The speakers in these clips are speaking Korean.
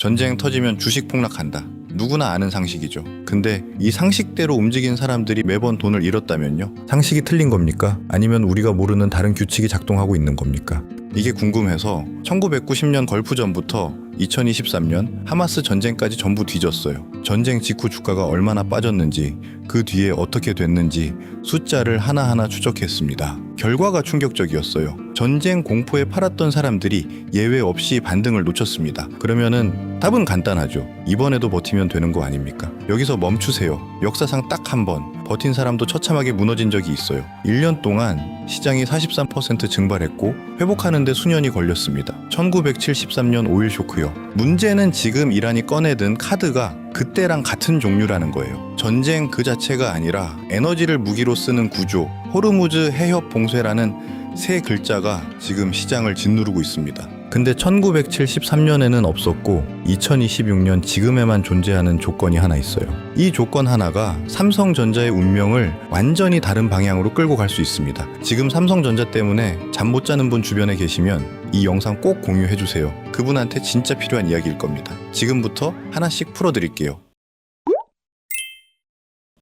전쟁 터지면 주식 폭락한다. 누구나 아는 상식이죠. 근데 이 상식대로 움직인 사람들이 매번 돈을 잃었다면요? 상식이 틀린 겁니까? 아니면 우리가 모르는 다른 규칙이 작동하고 있는 겁니까? 이게 궁금해서 1990년 걸프전부터 2023년 하마스 전쟁까지 전부 뒤졌어요. 전쟁 직후 주가가 얼마나 빠졌는지, 그 뒤에 어떻게 됐는지 숫자를 하나하나 추적했습니다. 결과가 충격적이었어요. 전쟁 공포에 팔았던 사람들이 예외 없이 반등을 놓쳤습니다. 그러면은 답은 간단하죠. 이번에도 버티면 되는 거 아닙니까? 여기서 멈추세요. 역사상 딱 한 번 버틴 사람도 처참하게 무너진 적이 있어요. 1년 동안 시장이 43% 증발했고 회복하는데 수년이 걸렸습니다. 1973년 오일 쇼크요. 문제는 지금 이란이 꺼내든 카드가 그때랑 같은 종류라는 거예요. 전쟁 그 자체가 아니라 에너지를 무기로 쓰는 구조, 호르무즈 해협 봉쇄라는 세 글자가 지금 시장을 짓누르고 있습니다. 근데 1973년에는 없었고 2026년 지금에만 존재하는 조건이 하나 있어요. 이 조건 하나가 삼성전자의 운명을 완전히 다른 방향으로 끌고 갈 수 있습니다. 지금 삼성전자 때문에 잠 못 자는 분 주변에 계시면 이 영상 꼭 공유해주세요. 그분한테 진짜 필요한 이야기일 겁니다. 지금부터 하나씩 풀어드릴게요.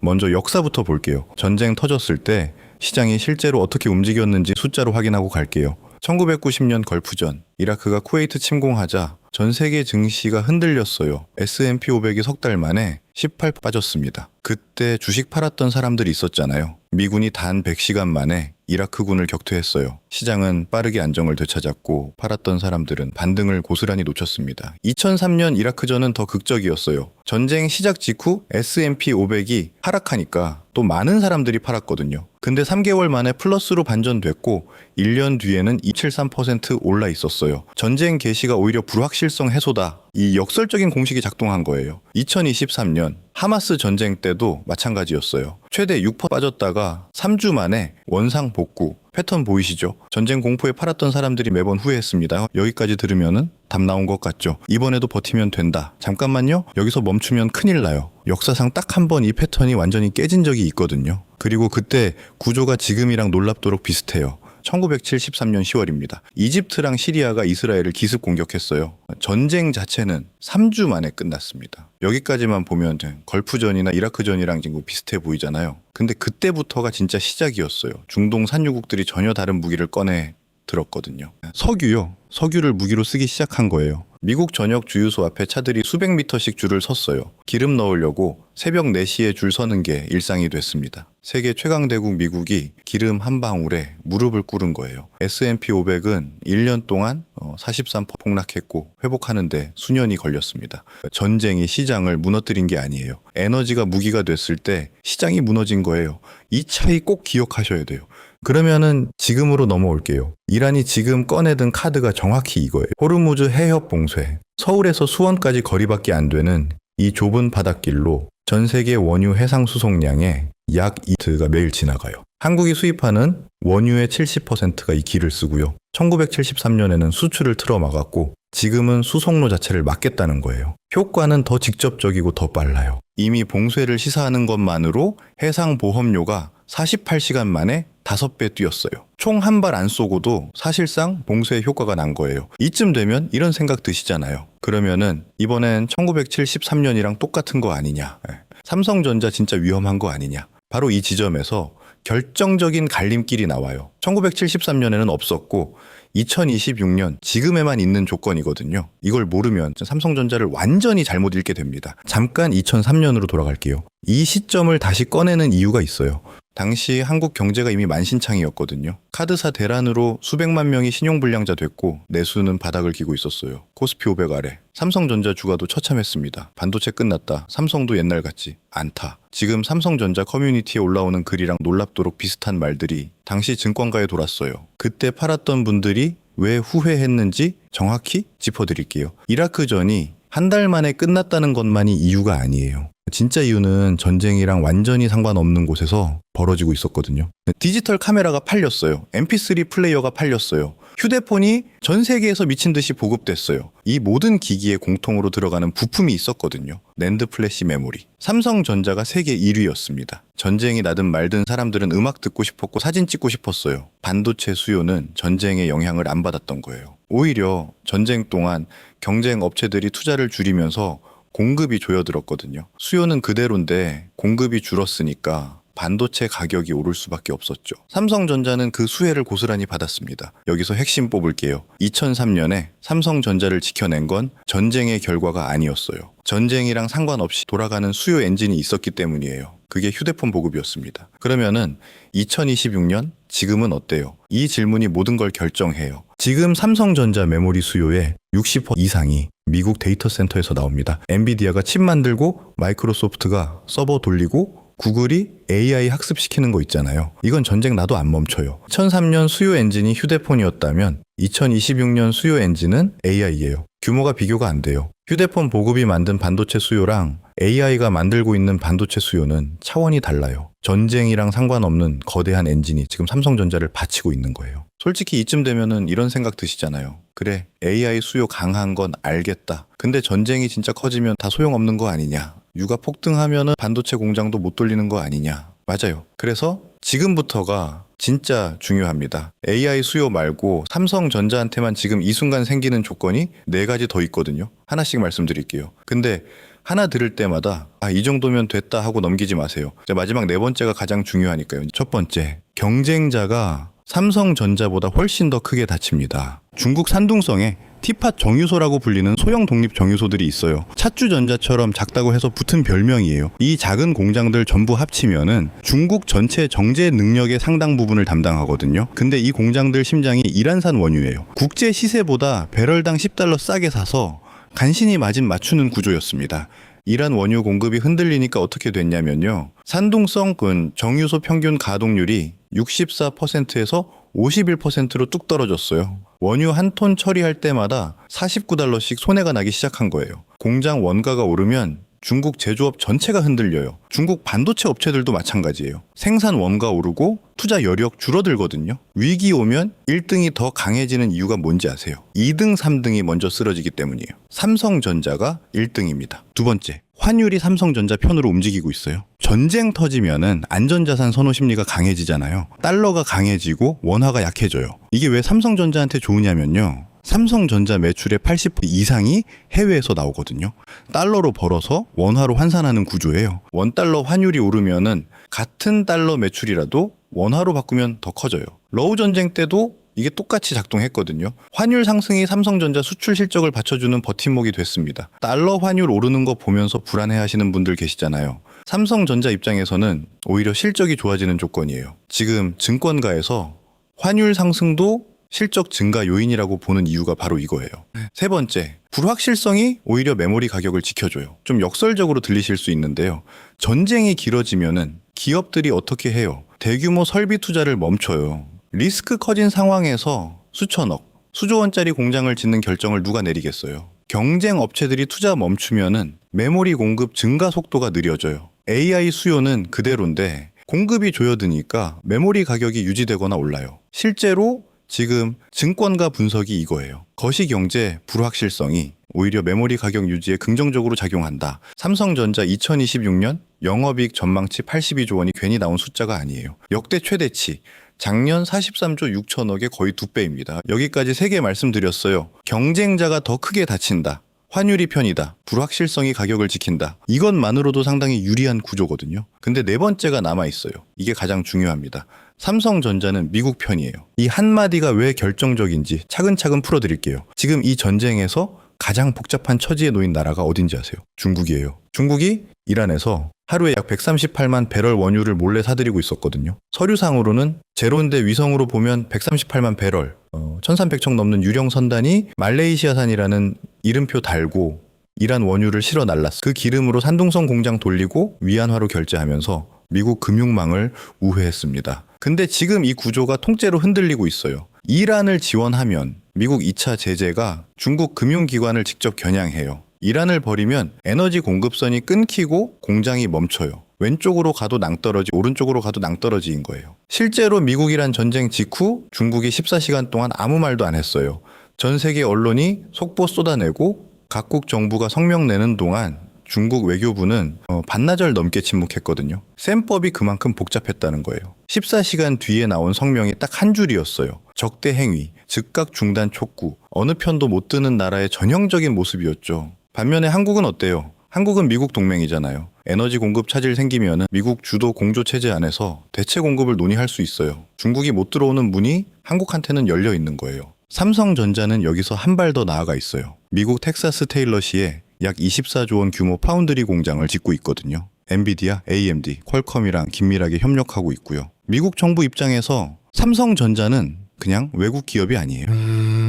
먼저 역사부터 볼게요. 전쟁 터졌을 때 시장이 실제로 어떻게 움직였는지 숫자로 확인하고 갈게요. 1990년 걸프전, 이라크가 쿠웨이트 침공하자 전 세계 증시가 흔들렸어요. S&P 500이 석 달 만에 18% 빠졌습니다. 그때 주식 팔았던 사람들이 있었잖아요. 미군이 단 100시간 만에 이라크군을 격퇴했어요. 시장은 빠르게 안정을 되찾았고 팔았던 사람들은 반등을 고스란히 놓쳤습니다. 2003년 이라크전은 더 극적이었어요. 전쟁 시작 직후 S&P 500이 하락하니까 또 많은 사람들이 팔았거든요. 근데 3개월 만에 플러스로 반전됐고 1년 뒤에는 273% 올라 있었어요. 전쟁 개시가 오히려 불확실성 해소다. 이 역설적인 공식이 작동한 거예요. 2023년 하마스 전쟁 때도 마찬가지였어요. 최대 6% 빠졌다가 3주 만에 원상 복구. 패턴 보이시죠? 전쟁 공포에 팔았던 사람들이 매번 후회했습니다. 여기까지 들으면은 답 나온 것 같죠? 이번에도 버티면 된다. 잠깐만요. 여기서 멈추면 큰일 나요. 역사상 딱 한 번 이 패턴이 완전히 깨진 적이 있거든요. 그리고 그때 구조가 지금이랑 놀랍도록 비슷해요. 1973년 10월입니다. 이집트랑 시리아가 이스라엘을 기습 공격했어요. 전쟁 자체는 3주 만에 끝났습니다. 여기까지만 보면 걸프전이나 이라크전이랑 지금 비슷해 보이잖아요. 근데 그때부터가 진짜 시작이었어요. 중동 산유국들이 전혀 다른 무기를 꺼내 들었거든요. 석유요. 석유를 무기로 쓰기 시작한 거예요. 미국 전역 주유소 앞에 차들이 수백 미터씩 줄을 섰어요. 기름 넣으려고 새벽 4시에 줄 서는 게 일상이 됐습니다. 세계 최강대국 미국이 기름 한 방울에 무릎을 꿇은 거예요. S&P 500은 1년 동안 43% 폭락했고 회복하는데 수년이 걸렸습니다. 전쟁이 시장을 무너뜨린 게 아니에요. 에너지가 무기가 됐을 때 시장이 무너진 거예요. 이 차이 꼭 기억하셔야 돼요. 그러면은 지금으로 넘어올게요. 이란이 지금 꺼내든 카드가 정확히 이거예요. 호르무즈 해협 봉쇄. 서울에서 수원까지 거리밖에 안 되는 이 좁은 바닷길로 전 세계 원유 해상 수송량의 약 2%가 매일 지나가요. 한국이 수입하는 원유의 70%가 이 길을 쓰고요. 1973년에는 수출을 틀어막았고 지금은 수송로 자체를 막겠다는 거예요. 효과는 더 직접적이고 더 빨라요. 이미 봉쇄를 시사하는 것만으로 해상보험료가 48시간 만에 5배 뛰었어요. 총 한 발 안 쏘고도 사실상 봉쇄 효과가 난 거예요. 이쯤 되면 이런 생각 드시잖아요. 그러면은 이번엔 1973년이랑 똑같은 거 아니냐. 삼성전자 진짜 위험한 거 아니냐. 바로 이 지점에서 결정적인 갈림길이 나와요. 1973년에는 없었고 2026년 지금에만 있는 조건이거든요. 이걸 모르면 삼성전자를 완전히 잘못 읽게 됩니다. 잠깐 2003년으로 돌아갈게요. 이 시점을 다시 꺼내는 이유가 있어요. 당시 한국 경제가 이미 만신창이었거든요. 카드사 대란으로 수백만 명이 신용불량자 됐고 내수는 바닥을 기고 있었어요. 코스피 500 아래. 삼성전자 주가도 처참했습니다. 반도체 끝났다. 삼성도 옛날 같지 않다. 지금 삼성전자 커뮤니티에 올라오는 글이랑 놀랍도록 비슷한 말들이 당시 증권가에 돌았어요. 그때 팔았던 분들이 왜 후회했는지 정확히 짚어드릴게요. 이라크전이 한 달 만에 끝났다는 것만이 이유가 아니에요. 진짜 이유는 전쟁이랑 완전히 상관없는 곳에서 벌어지고 있었거든요. 디지털 카메라가 팔렸어요. MP3 플레이어가 팔렸어요. 휴대폰이 전 세계에서 미친 듯이 보급됐어요. 이 모든 기기에 공통으로 들어가는 부품이 있었거든요. 낸드 플래시 메모리. 삼성전자가 세계 1위였습니다. 전쟁이 나든 말든 사람들은 음악 듣고 싶었고 사진 찍고 싶었어요. 반도체 수요는 전쟁의 영향을 안 받았던 거예요. 오히려 전쟁 동안 경쟁 업체들이 투자를 줄이면서 공급이 조여들었거든요. 수요는 그대로인데 공급이 줄었으니까 반도체 가격이 오를 수밖에 없었죠. 삼성전자는 그 수혜를 고스란히 받았습니다. 여기서 핵심 뽑을게요. 2003년에 삼성전자를 지켜낸 건 전쟁의 결과가 아니었어요. 전쟁이랑 상관없이 돌아가는 수요 엔진이 있었기 때문이에요. 그게 휴대폰 보급이었습니다. 그러면은 2026년 지금은 어때요? 이 질문이 모든 걸 결정해요. 지금 삼성전자 메모리 수요의 60% 이상이 미국 데이터 센터에서 나옵니다. 엔비디아가 칩 만들고 마이크로소프트가 서버 돌리고 구글이 AI 학습시키는 거 있잖아요. 이건 전쟁 나도 안 멈춰요. 2003년 수요 엔진이 휴대폰이었다면 2026년 수요 엔진은 AI예요. 규모가 비교가 안 돼요. 휴대폰 보급이 만든 반도체 수요랑 AI가 만들고 있는 반도체 수요는 차원이 달라요. 전쟁이랑 상관없는 거대한 엔진이 지금 삼성전자를 바치고 있는 거예요. 솔직히 이쯤 되면은 이런 생각 드시잖아요. 그래, AI 수요 강한 건 알겠다. 근데 전쟁이 진짜 커지면 다 소용없는 거 아니냐. 유가 폭등하면은 반도체 공장도 못 돌리는 거 아니냐. 맞아요. 그래서 지금부터가 진짜 중요합니다. AI 수요 말고 삼성전자한테만 지금 이 순간 생기는 조건이 4가지 더 있거든요. 하나씩 말씀드릴게요. 근데 하나 들을 때마다 이 정도면 됐다 하고 넘기지 마세요. 마지막 4번째가 가장 중요하니까요. 첫 번째, 경쟁자가 삼성전자보다 훨씬 더 크게 다칩니다. 중국 산둥성에 티팟 정유소라고 불리는 소형 독립 정유소들이 있어요. 찻주전자처럼 작다고 해서 붙은 별명이에요. 이 작은 공장들 전부 합치면은 중국 전체 정제 능력의 상당 부분을 담당하거든요. 근데 이 공장들 심장이 이란산 원유예요. 국제 시세보다 배럴당 $10 싸게 사서 간신히 마진 맞추는 구조였습니다. 이란 원유 공급이 흔들리니까 어떻게 됐냐면요. 산둥성은 정유소 평균 가동률이 64%에서 51%로 뚝 떨어졌어요. 원유 한 톤 처리할 때마다 $49씩 손해가 나기 시작한 거예요. 공장 원가가 오르면 중국 제조업 전체가 흔들려요. 중국 반도체 업체들도 마찬가지예요. 생산 원가 오르고 투자 여력 줄어들거든요. 위기 오면 1등이 더 강해지는 이유가 뭔지 아세요? 2등, 3등이 먼저 쓰러지기 때문이에요. 삼성전자가 1등입니다. 두 번째, 환율이 삼성전자 편으로 움직이고 있어요. 전쟁 터지면은 안전자산 선호 심리가 강해지잖아요. 달러가 강해지고 원화가 약해져요. 이게 왜 삼성전자한테 좋으냐면요. 삼성전자 매출의 80% 이상이 해외에서 나오거든요. 달러로 벌어서 원화로 환산하는 구조예요. 원달러 환율이 오르면은 같은 달러 매출이라도 원화로 바꾸면 더 커져요. 러우 전쟁 때도 이게 똑같이 작동했거든요. 환율 상승이 삼성전자 수출 실적을 받쳐주는 버팀목이 됐습니다. 달러 환율 오르는 거 보면서 불안해하시는 분들 계시잖아요. 삼성전자 입장에서는 오히려 실적이 좋아지는 조건이에요. 지금 증권가에서 환율 상승도 실적 증가 요인이라고 보는 이유가 바로 이거예요. 세 번째, 불확실성이 오히려 메모리 가격을 지켜줘요. 좀 역설적으로 들리실 수 있는데요. 전쟁이 길어지면은 기업들이 어떻게 해요? 대규모 설비 투자를 멈춰요. 리스크 커진 상황에서 수천억, 수조 원짜리 공장을 짓는 결정을 누가 내리겠어요? 경쟁 업체들이 투자 멈추면은 메모리 공급 증가 속도가 느려져요. AI 수요는 그대로인데 공급이 조여드니까 메모리 가격이 유지되거나 올라요. 실제로 지금 증권가 분석이 이거예요. 거시경제 불확실성이 오히려 메모리 가격 유지에 긍정적으로 작용한다. 삼성전자 2026년 영업이익 전망치 82조 원이 괜히 나온 숫자가 아니에요. 역대 최대치. 작년 43조 6천억의 거의 2배입니다. 여기까지 3개 말씀드렸어요. 경쟁자가 더 크게 다친다. 환율이 편이다. 불확실성이 가격을 지킨다. 이것만으로도 상당히 유리한 구조거든요. 근데 4번째가 남아있어요. 이게 가장 중요합니다. 삼성전자는 미국 편이에요. 이 한마디가 왜 결정적인지 차근차근 풀어드릴게요. 지금 이 전쟁에서 가장 복잡한 처지에 놓인 나라가 어딘지 아세요? 중국이에요. 중국이 이란에서 하루에 약 138만 배럴 원유를 몰래 사들이고 있었거든요. 서류상으로는 제로인데 위성으로 보면 138만 배럴, 1300척 넘는 유령 선단이 말레이시아산이라는 이름표 달고 이란 원유를 실어 날랐어. 그 기름으로 산둥성 공장 돌리고 위안화로 결제하면서 미국 금융망을 우회했습니다. 근데 지금 이 구조가 통째로 흔들리고 있어요. 이란을 지원하면 미국 2차 제재가 중국 금융기관을 직접 겨냥해요. 이란을 버리면 에너지 공급선이 끊기고 공장이 멈춰요. 왼쪽으로 가도 낭떠러지, 오른쪽으로 가도 낭떠러지인 거예요. 실제로 미국-이란 전쟁 직후 중국이 14시간 동안 아무 말도 안 했어요. 전 세계 언론이 속보 쏟아내고 각국 정부가 성명 내는 동안 중국 외교부는 반나절 넘게 침묵했거든요. 셈법이 그만큼 복잡했다는 거예요. 14시간 뒤에 나온 성명이 딱 한 줄이었어요. 적대 행위, 즉각 중단 촉구, 어느 편도 못 드는 나라의 전형적인 모습이었죠. 반면에 한국은 어때요? 한국은 미국 동맹이잖아요. 에너지 공급 차질 생기면 미국 주도 공조 체제 안에서 대체 공급을 논의할 수 있어요. 중국이 못 들어오는 문이 한국한테는 열려 있는 거예요. 삼성전자는 여기서 한 발 더 나아가 있어요. 미국 텍사스 테일러시에 약 24조 원 규모 파운드리 공장을 짓고 있거든요. 엔비디아, AMD, 퀄컴이랑 긴밀하게 협력하고 있고요. 미국 정부 입장에서 삼성전자는 그냥 외국 기업이 아니에요.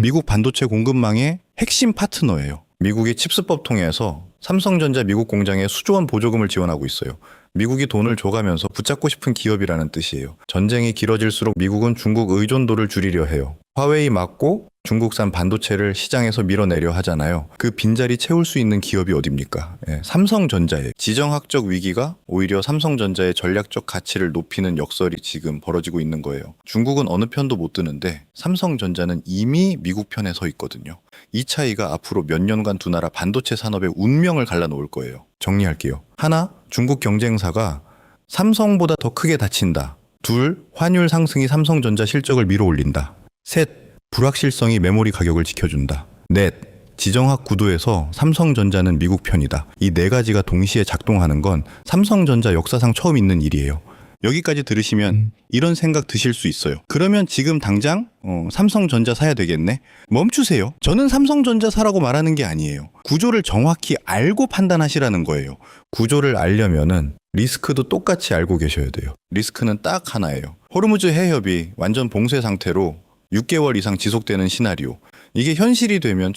미국 반도체 공급망의 핵심 파트너예요. 미국의 칩스법 통해서 삼성전자 미국 공장에 수조원 보조금을 지원하고 있어요. 미국이 돈을 줘가면서 붙잡고 싶은 기업이라는 뜻이에요. 전쟁이 길어질수록 미국은 중국 의존도를 줄이려 해요. 화웨이 맞고 중국산 반도체를 시장에서 밀어내려 하잖아요. 그 빈자리 채울 수 있는 기업이 어딥니까? 삼성전자예요. 지정학적 위기가 오히려 삼성전자의 전략적 가치를 높이는 역설이 지금 벌어지고 있는 거예요. 중국은 어느 편도 못 드는데 삼성전자는 이미 미국 편에 서 있거든요. 이 차이가 앞으로 몇 년간 두 나라 반도체 산업의 운명을 갈라놓을 거예요. 정리할게요. 하나, 중국 경쟁사가 삼성보다 더 크게 다친다. 둘, 환율 상승이 삼성전자 실적을 밀어올린다. 셋, 불확실성이 메모리 가격을 지켜준다. 넷, 지정학 구도에서 삼성전자는 미국 편이다. 이 네 가지가 동시에 작동하는 건 삼성전자 역사상 처음 있는 일이에요. 여기까지 들으시면 이런 생각 드실 수 있어요. 그러면 지금 당장 삼성전자 사야 되겠네? 멈추세요. 저는 삼성전자 사라고 말하는 게 아니에요. 구조를 정확히 알고 판단하시라는 거예요. 구조를 알려면은 리스크도 똑같이 알고 계셔야 돼요. 리스크는 딱 하나예요. 호르무즈 해협이 완전 봉쇄 상태로 6개월 이상 지속되는 시나리오. 이게 현실이 되면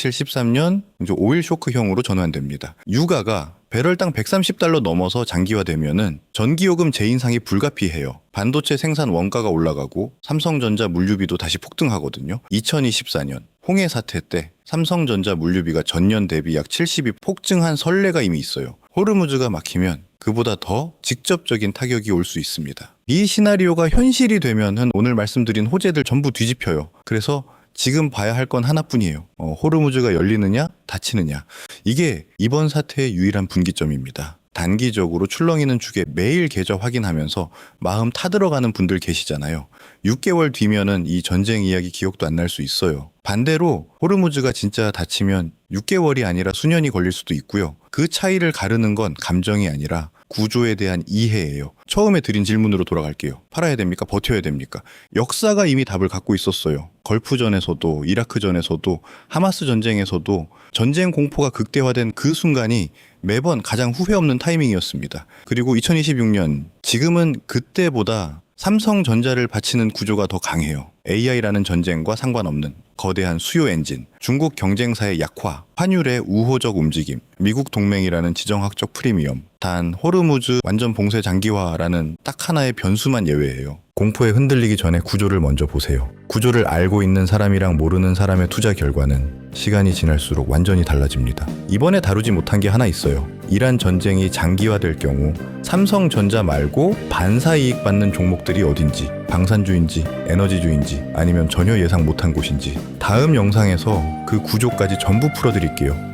1973년 오일 쇼크형으로 전환됩니다. 유가가 배럴당 130달러 넘어서 장기화되면은 전기요금 재인상이 불가피해요. 반도체 생산 원가가 올라가고 삼성전자 물류비도 다시 폭등하거든요. 2024년 홍해 사태 때 삼성전자 물류비가 전년 대비 약 70이 폭증한 선례가 이미 있어요. 호르무즈가 막히면 그보다 더 직접적인 타격이 올 수 있습니다. 이 시나리오가 현실이 되면은 오늘 말씀드린 호재들 전부 뒤집혀요. 그래서 지금 봐야 할 건 하나뿐이에요. 호르무즈가 열리느냐 닫히느냐. 이게 이번 사태의 유일한 분기점입니다. 단기적으로 출렁이는 축에 매일 계좌 확인하면서 마음 타들어가는 분들 계시잖아요. 6개월 뒤면은 이 전쟁 이야기 기억도 안 날 수 있어요. 반대로 호르무즈가 진짜 닫히면 6개월이 아니라 수년이 걸릴 수도 있고요. 그 차이를 가르는 건 감정이 아니라 구조에 대한 이해예요. 처음에 드린 질문으로 돌아갈게요. 팔아야 됩니까? 버텨야 됩니까? 역사가 이미 답을 갖고 있었어요. 걸프전에서도 이라크전에서도 하마스 전쟁에서도 전쟁 공포가 극대화된 그 순간이 매번 가장 후회 없는 타이밍이었습니다. 그리고 2026년 지금은 그때보다 삼성전자를 바치는 구조가 더 강해요. AI라는 전쟁과 상관없는 거대한 수요 엔진, 중국 경쟁사의 약화, 환율의 우호적 움직임, 미국 동맹이라는 지정학적 프리미엄, 단 호르무즈 완전 봉쇄 장기화라는 딱 하나의 변수만 예외예요. 공포에 흔들리기 전에 구조를 먼저 보세요. 구조를 알고 있는 사람이랑 모르는 사람의 투자 결과는 시간이 지날수록 완전히 달라집니다. 이번에 다루지 못한 게 하나 있어요. 이란 전쟁이 장기화될 경우 삼성전자 말고 반사이익 받는 종목들이 어딘지, 방산주인지 에너지주인지 아니면 전혀 예상 못한 곳인지 다음 영상에서 그 구조까지 전부 풀어드릴게요.